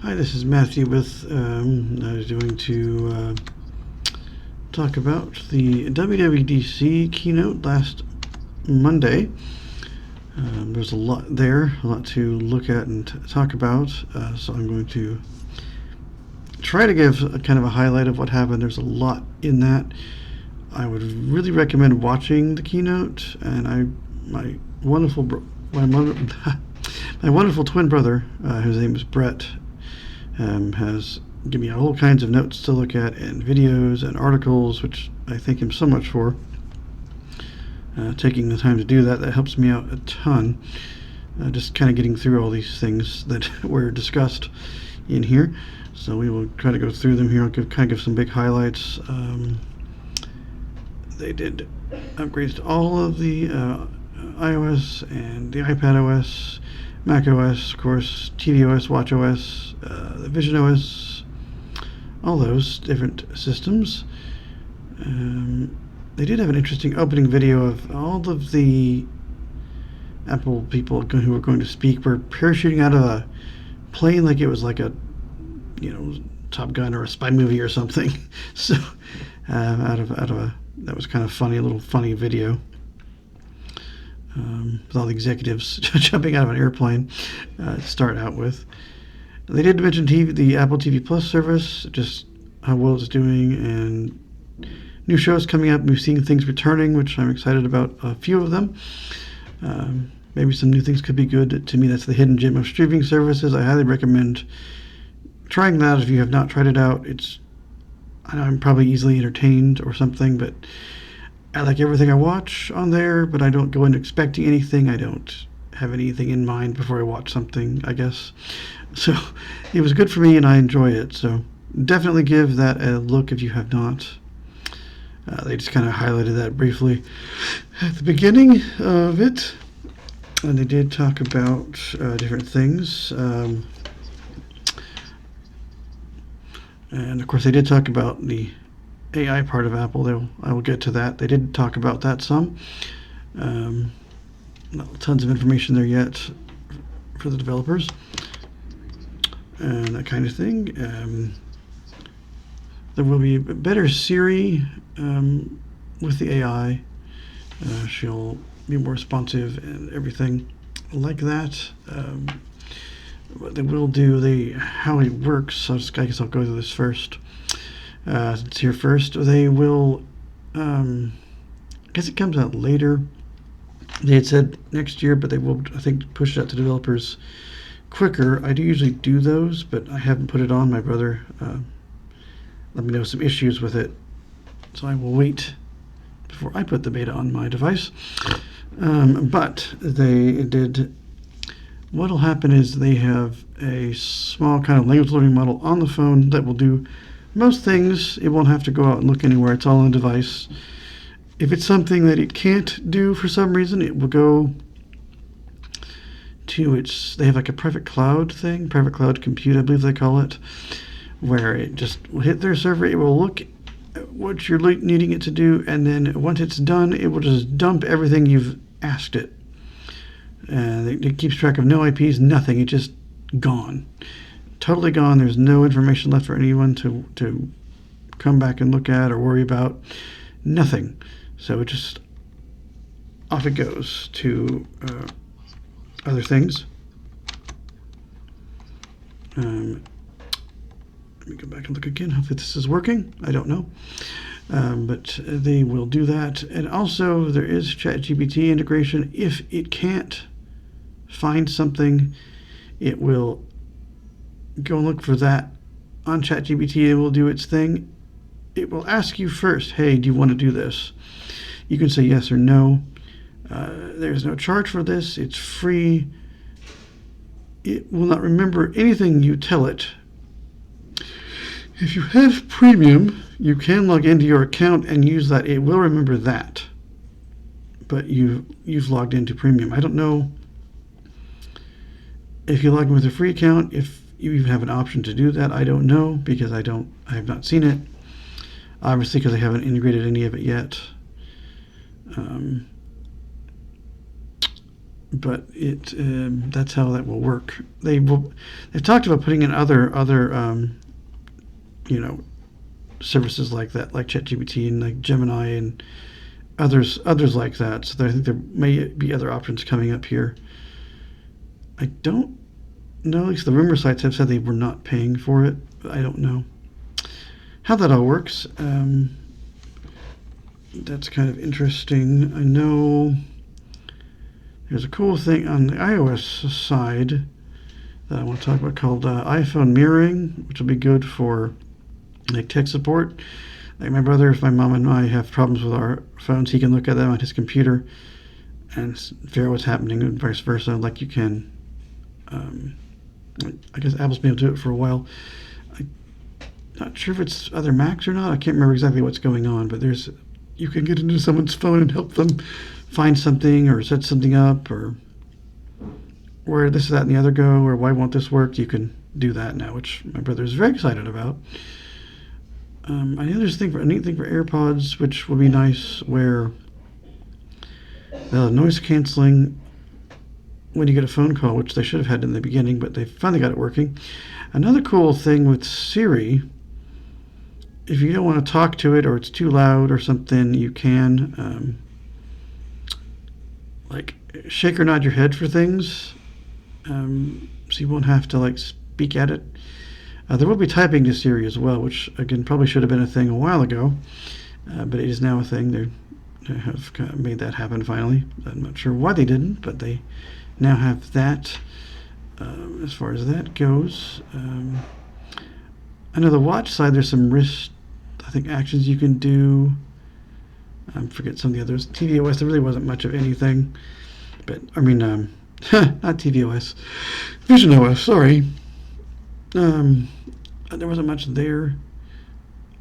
Hi, this is Matthew with, I was going to talk about the WWDC keynote last Monday. There's a lot there, a lot to look at and talk about, so I'm going to try to give a kind of a highlight of what happened. There's a lot in that. I would really recommend watching the keynote, and my wonderful twin brother, whose name is Brett, has given me all kinds of notes to look at and videos and articles, which I thank him so much for taking the time to do that. That helps me out a ton, just kind of getting through all these things that were discussed in here. So we will try to go through them here. I'll give some big highlights. They did upgrades to all of the iOS and the iPad OS, Mac OS, of course, TV OS, Watch OS, the Vision OS, all those different systems. They did have an interesting opening video of all of the Apple people who were going to speak were parachuting out of a plane like it was like a, Top Gun or a spy movie or something. So out of a, that was kind of funny, a little funny video. With all the executives jumping out of an airplane to start out with. They did mention the Apple TV Plus service, just how well it's doing, and new shows coming up. We've seen things returning, which I'm excited about a few of them. Maybe some new things could be good. To me, that's the hidden gem of streaming services. I highly recommend trying that if you have not tried it out. I know I'm probably easily entertained or something, but I like everything I watch on there, but I don't go in expecting anything. I don't have anything in mind before I watch something, I guess. So it was good for me, and I enjoy it. So definitely give that a look if you have not. They just kind of highlighted that briefly at the beginning of it. And they did talk about different things. And, of course, they did talk about the AI part of Apple. I will get to that. They did talk about that some. Not tons of information there yet for the developers and that kind of thing. There will be better Siri with the AI. She'll be more responsive and everything like that. What they will do, how it works, I guess I'll go through this first. It's here first. They will, I guess it comes out later. They had said next year, but they will, I think, push it out to developers quicker. I do usually do those, but I haven't put it on. My brother let me know some issues with it, so I will wait before I put the beta on my device. But they did. What'll happen is they have a small kind of language learning model on the phone that will do most things. It won't have to go out and look anywhere. It's all on the device. If it's something that it can't do for some reason, it will go to they have like a private cloud thing, private cloud compute, I believe they call it, where it just will hit their server. It will look at what you're needing it to do, and then once it's done, it will just dump everything you've asked it. And it keeps track of no IPs, nothing. It's just gone. Totally gone. There's no information left for anyone to come back and look at or worry about. Nothing. So it just off it goes to other things. Let me go back and look again. Hopefully this is working. I don't know. But they will do that. And also there is ChatGPT integration. If it can't find something, it will go and look for that on ChatGPT. It will do its thing. It will ask you first, hey, do you want to do this? You can say yes or no. There's no charge for this. It's free. It will not remember anything you tell it. If you have premium, you can log into your account and use that. It will remember that. But you've logged into premium. I don't know if you log in with a free account, if you even have an option to do that. I don't know, because I have not seen it. Obviously, because I haven't integrated any of it yet. but that's how that will work. They've talked about putting in other services like that, like ChatGPT and like Gemini and others like that. So I think there may be other options coming up here. I don't know. At least the rumor sites have said they were not paying for it. But I don't know how that all works. That's kind of interesting. I know there's a cool thing on the iOS side that I want to talk about called iPhone mirroring, which will be good for like tech support. Like my brother, if my mom and I have problems with our phones, he can look at them on his computer and figure out what's happening, and vice versa. Like you can, I guess Apple's been able to do it for a while. I'm not sure if it's other Macs or not. I can't remember exactly what's going on, but you can get into someone's phone and help them find something or set something up, or where this, that, and the other go, or why won't this work. You can do that now, which my brother is very excited about. I know there's a neat thing for AirPods, which will be nice, where they'll have noise canceling when you get a phone call, which they should have had in the beginning, but they finally got it working. Another cool thing with Siri, if you don't want to talk to it or it's too loud or something, you can like shake or nod your head for things, so you won't have to like speak at it. There will be typing to Siri as well, which again probably should have been a thing a while ago, but it is now a thing. They have made that happen finally. I'm not sure why they didn't, but they now have that. As far as that goes, I know the watch side, there's some wrist, I think, actions you can do. I forget some of the others. tvOS, there really wasn't much of anything, but I mean, not tvOS, Vision OS. Sorry. There wasn't much there.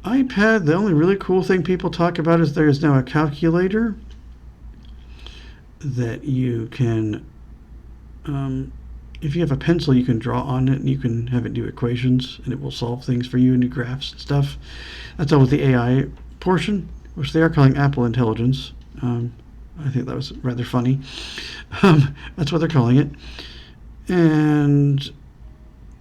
iPad, the only really cool thing people talk about is there is now a calculator that you can, if you have a pencil, you can draw on it and you can have it do equations and it will solve things for you and do graphs and stuff. That's all with the AI portion, which they are calling Apple Intelligence. I think that was rather funny. That's what they're calling it. And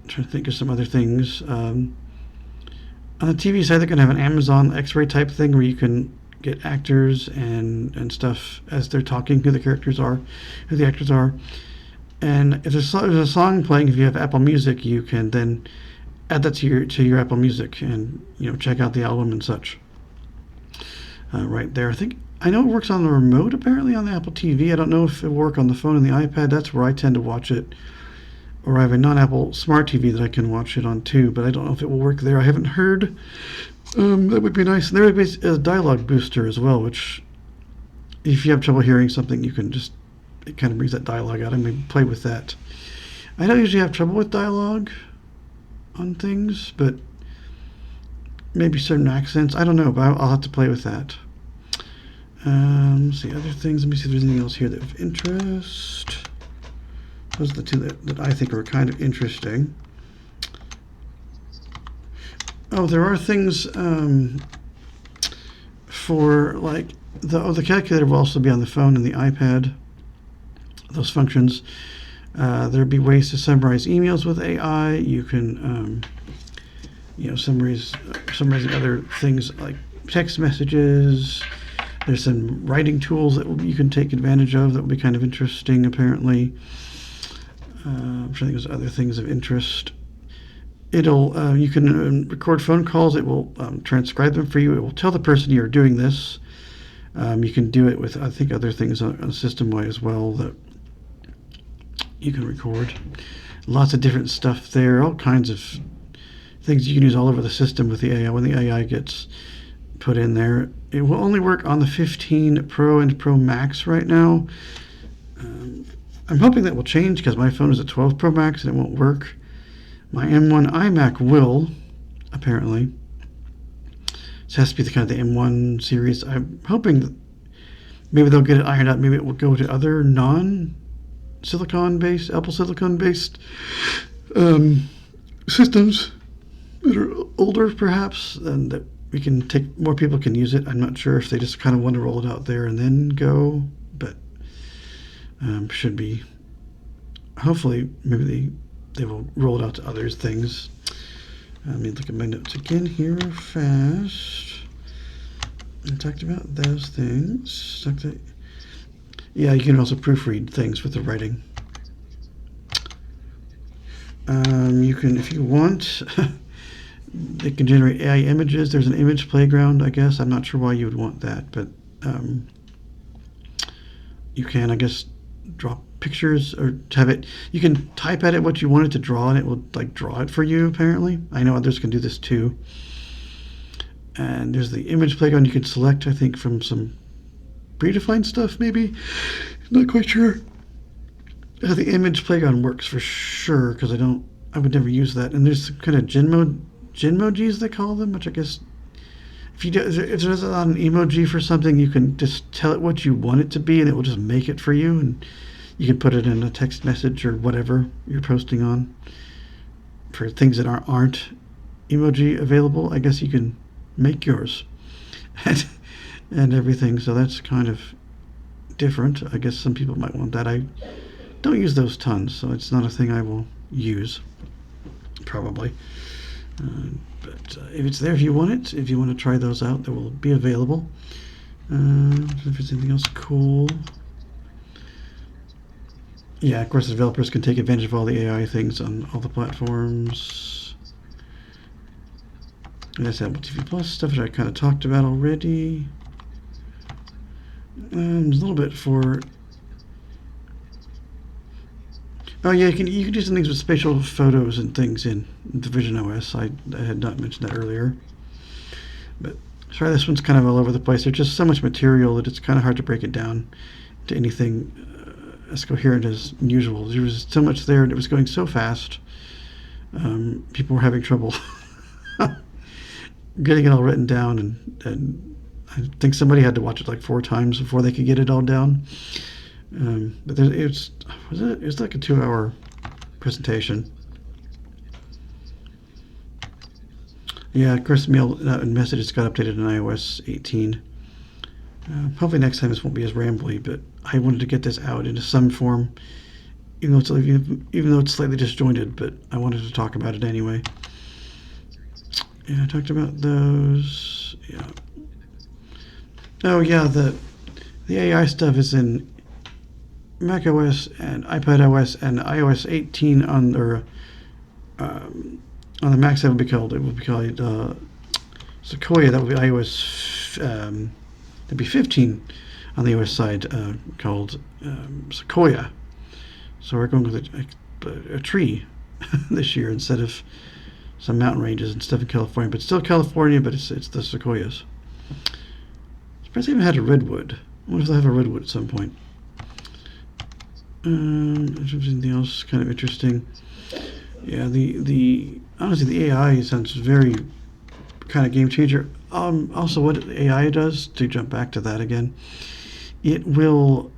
I'm trying to think of some other things. On the TV side, they're going to have an Amazon X-ray type thing where you can get actors and stuff as they're talking, who the characters are, who the actors are. And if there's a song playing, if you have Apple Music, you can then add that to your Apple Music and check out the album and such. Right there. I know it works on the remote apparently on the Apple TV. I don't know if it will work on the phone and the iPad. That's where I tend to watch it. Or I have a non-Apple smart TV that I can watch it on too, but I don't know if it will work there. I haven't heard. That would be nice. And there would be a dialogue booster as well, which if you have trouble hearing something, you can just, it kind of brings that dialogue out and maybe play with that. I don't usually have trouble with dialogue on things, but maybe certain accents. I don't know, but I'll have to play with that. Let's see, other things. Let me see if there's anything else here that of interest. Those are the two that I think are kind of interesting. Oh, there are things for like the calculator will also be on the phone and the iPad. Those functions. There'll be ways to summarize emails with AI. You can, summarizing other things like text messages. There's some writing tools that you can take advantage of that will be kind of interesting, apparently. I'm trying to think of other things of interest. It'll you can record phone calls. It will transcribe them for you. It will tell the person you're doing this. You can do it with, I think, other things on system-wide as well that you can record. Lots of different stuff there. All kinds of things you can use all over the system with the AI. When the AI gets put in there, it will only work on the 15 Pro and Pro Max right now. I'm hoping that will change because my phone is a 12 Pro Max and it won't work. My M1 iMac will, apparently. It has to be the kind of the M1 series. I'm hoping that maybe they'll get it ironed out. Maybe it will go to other non-silicon-based, Apple silicon-based systems that are older, perhaps, and that more people can use it. I'm not sure if they just kind of want to roll it out there and then go, but should be, hopefully, maybe they will roll it out to other things. Let me look at my notes again here fast. I talked about those things. Yeah, you can also proofread things with the writing. You can, if you want, they can generate AI images. There's an image playground, I guess. I'm not sure why you would want that, but you can, I guess, draw pictures or have it. You can type at it what you want it to draw, and it will like draw it for you. Apparently, I know others can do this too. And there's the image playground. You can select, I think, from some predefined stuff. Maybe, not quite sure how the image playground works for sure, because I would never use that. And there's some kind of Genmojis they call them, which I guess if there's not an emoji for something, you can just tell it what you want it to be, and it will just make it for you. And you can put it in a text message or whatever you're posting on. For things that aren't emoji available, I guess you can make yours and everything. So that's kind of different. I guess some people might want that. I don't use those tons, so it's not a thing I will use probably. But if it's there, if you want it, if you want to try those out, they will be available. If there's anything else cool. Yeah, of course, the developers can take advantage of all the AI things on all the platforms. And that's Apple TV Plus stuff that I kind of talked about already. There's a little bit for. Oh yeah, you can do some things with spatial photos and things in Vision OS. I had not mentioned that earlier. But sorry, this one's kind of all over the place. There's just so much material that it's kind of hard to break it down to anything as coherent as usual. There was so much there, and it was going so fast. People were having trouble getting it all written down, and I think somebody had to watch it like 4 times before they could get it all down. But it was like a 2-hour presentation. Yeah, of course, mail and messages got updated in iOS 18. Hopefully next time this won't be as rambly, but I wanted to get this out into some form, even though it's slightly disjointed, but I wanted to talk about it anyway. Yeah, I talked about those. Yeah. Oh yeah, the AI stuff is in Mac OS and iPad OS and iOS 18 on the Mac side it will be called Sequoia. That will be iOS. That'd be 15 on the OS side, called Sequoia. So we're going with a tree this year instead of some mountain ranges and stuff in California, but still California, but it's the sequoias. Surprised they even had a redwood. I wonder if they'll have a redwood at some point. Anything else kind of interesting? Yeah, the honestly the AI sounds very kind of game changer. Also, what AI does, to jump back to that again, it will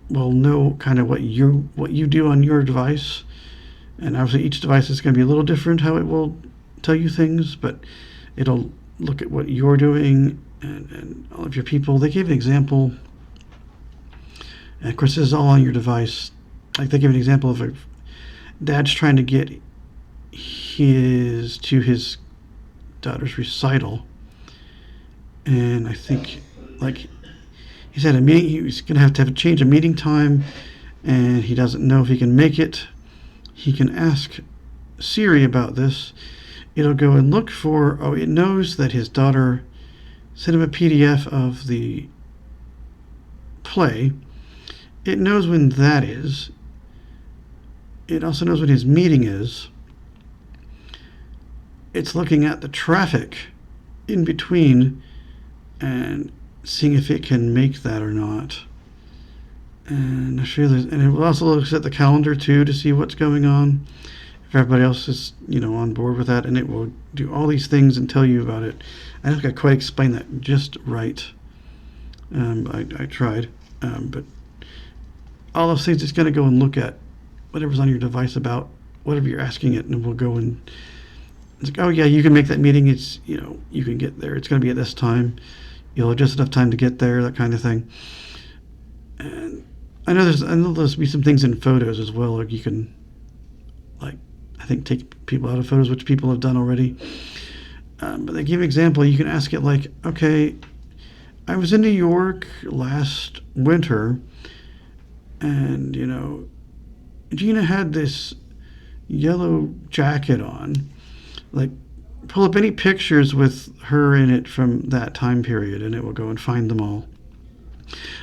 know kind of what you do on your device, and obviously each device is going to be a little different how it will tell you things, but it'll look at what you're doing and all of your people. They gave an example, and of course this is all on your device. Like they gave an example of a dad's trying to get his daughter's recital, and I think like he's had a meeting. He's going to have a change a meeting time, and he doesn't know if he can make it. He can ask Siri about this. It'll go and look for. Oh, it knows that his daughter sent him a PDF of the play. It knows when that is. It also knows when his meeting is. It's looking at the traffic in between and seeing if it can make that or not. And I'm sure and it also looks at the calendar too to see what's going on. If everybody else is, on board with that, and it will do all these things and tell you about it. I don't think I quite explained that just right. I tried, but all those things, it's going to go and look at whatever's on your device about whatever you're asking it, and it will go and it's like, oh yeah, you can make that meeting. It's you can get there. It's going to be at this time. You'll have just enough time to get there. That kind of thing. And I know there's be some things in photos as well. Like you can, like, I think take people out of photos, which people have done already. But they give an example. You can ask it like, okay, I was in New York last winter, and Gina had this yellow jacket on. Like, pull up any pictures with her in it from that time period, and it will go and find them all.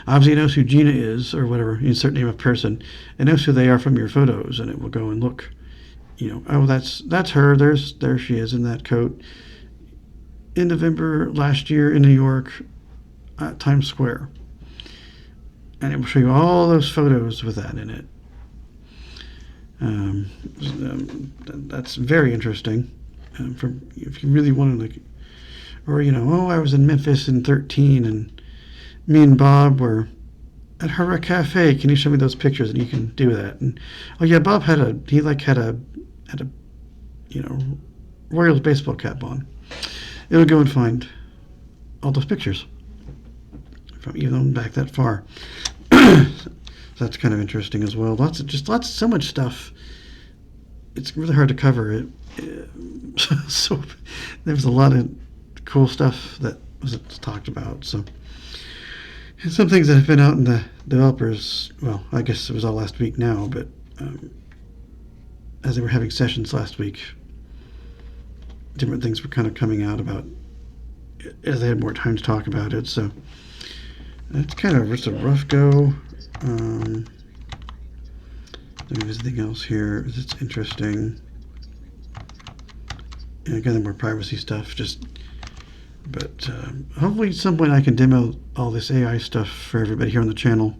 Obviously, it knows who Gina is, or whatever, insert name of person. It knows who they are from your photos, and it will go and look. Oh, that's her. There she is in that coat. In November last year in New York, at Times Square, and it will show you all those photos with that in it. That's very interesting. If you really want to, like, or I was in Memphis in 2013, and me and Bob were at her cafe. Can you show me those pictures? And you can do that. And oh yeah, Bob had a Royals baseball cap on. It would go and find all those pictures from even back that far. So that's kind of interesting as well. So much stuff. It's really hard to cover it. So there's a lot of cool stuff that was talked about. So. And some things that have been out in the developers, well, I guess it was all last week now, but as they were having sessions last week, different things were kind of coming out about as they had more time to talk about it. So that's kind of just a rough go. There's anything else here that's interesting. And again, the more privacy stuff, But hopefully at some point I can demo all this AI stuff for everybody here on the channel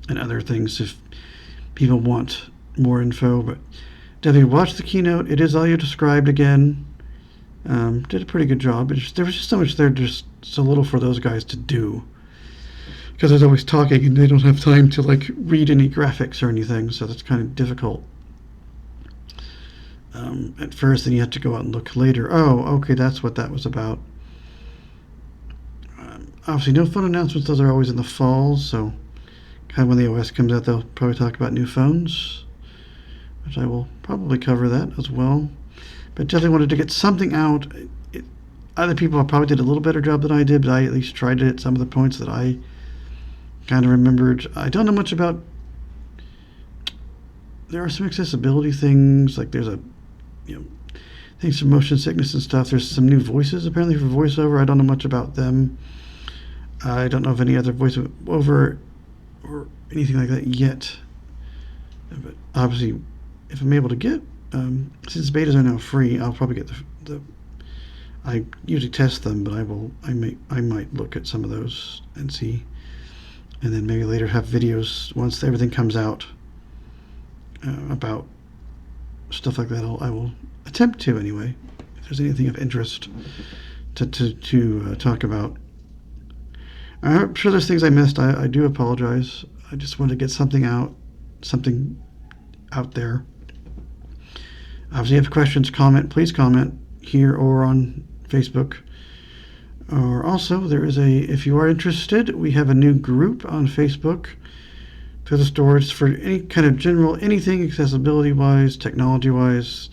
and other things if people want more info. But definitely watch the keynote. It is audio described again. Did a pretty good job. There was just so much there, just so little for those guys to do. Because there's always talking and they don't have time to read any graphics or anything, so that's kind of difficult. At first, then you have to go out and look later. Oh, okay, that's what that was about. Obviously, no phone announcements. Those are always in the fall, so kind of when the OS comes out, they'll probably talk about new phones, which I will probably cover that as well. But definitely wanted to get something out. Other people probably did a little better job than I did, but I at least tried it at some of the points that I kind of remembered. I don't know much about. There are some accessibility things, like there's things for motion sickness and stuff. There's some new voices apparently for voiceover. I don't know much about them. I don't know of any other voiceover or anything like that yet. But obviously, if I'm able to get, since betas are now free, I'll probably get the. I usually test them, but I might look at some of those and see, and then maybe later have videos once everything comes out about stuff like that. I will attempt to anyway. If there's anything of interest to talk about. I'm sure there's things I missed. I do apologize. I just wanted to get something out there. Obviously, if you have questions, please comment here or on Facebook. Or also, if you are interested, we have a new group on Facebook to the store. It's for any kind of general, anything accessibility-wise, technology-wise,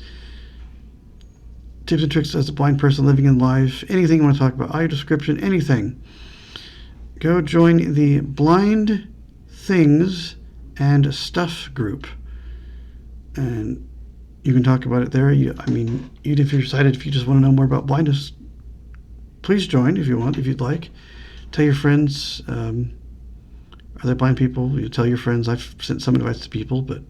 tips and tricks as a blind person living in life, anything you want to talk about, audio description, anything. Go join the Blind Things and Stuff group, and you can talk about it there. Even if you're excited, if you just want to know more about blindness, please join if you'd like. Tell your friends. Are there blind people? You tell your friends. I've sent some advice to people, but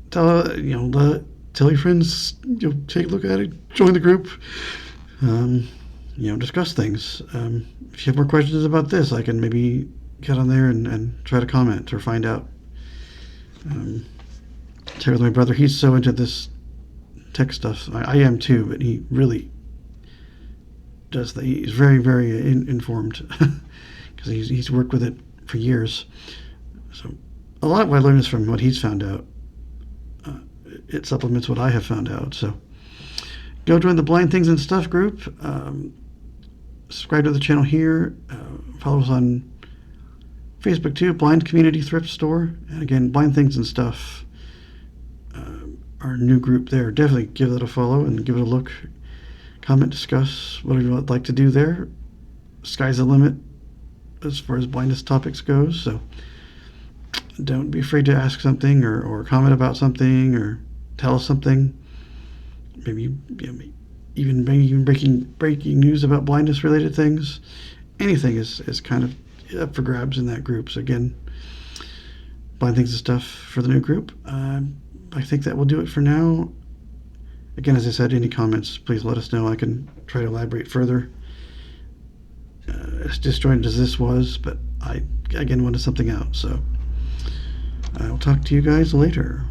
tell your friends. Take a look at it. Join the group. Discuss things. If you have more questions about this, I can maybe get on there and try to comment or find out. Check with my brother. He's so into this tech stuff. I am too, but he really does that. He's very, very informed because he's worked with it for years. So a lot of what I learned is from what he's found out. It supplements what I have found out. So go join the Blind Things and Stuff group. Subscribe to the channel here. Follow us on Facebook too, Blind Community Thrift Store. And again, Blind Things and Stuff, our new group there. Definitely give that a follow and give it a look. Comment, discuss whatever you would like to do there. Sky's the limit as far as blindness topics goes, so don't be afraid to ask something or comment about something or tell us something. Maybe even breaking news about blindness related things. Anything is kind of up for grabs in that group. So again, Blind Things and Stuff for the new group. I think that will do it for now. Again, as I said, any comments, please let us know. I can try to elaborate further. As disjointed as this was, but I, again, wanted something out. So I will talk to you guys later.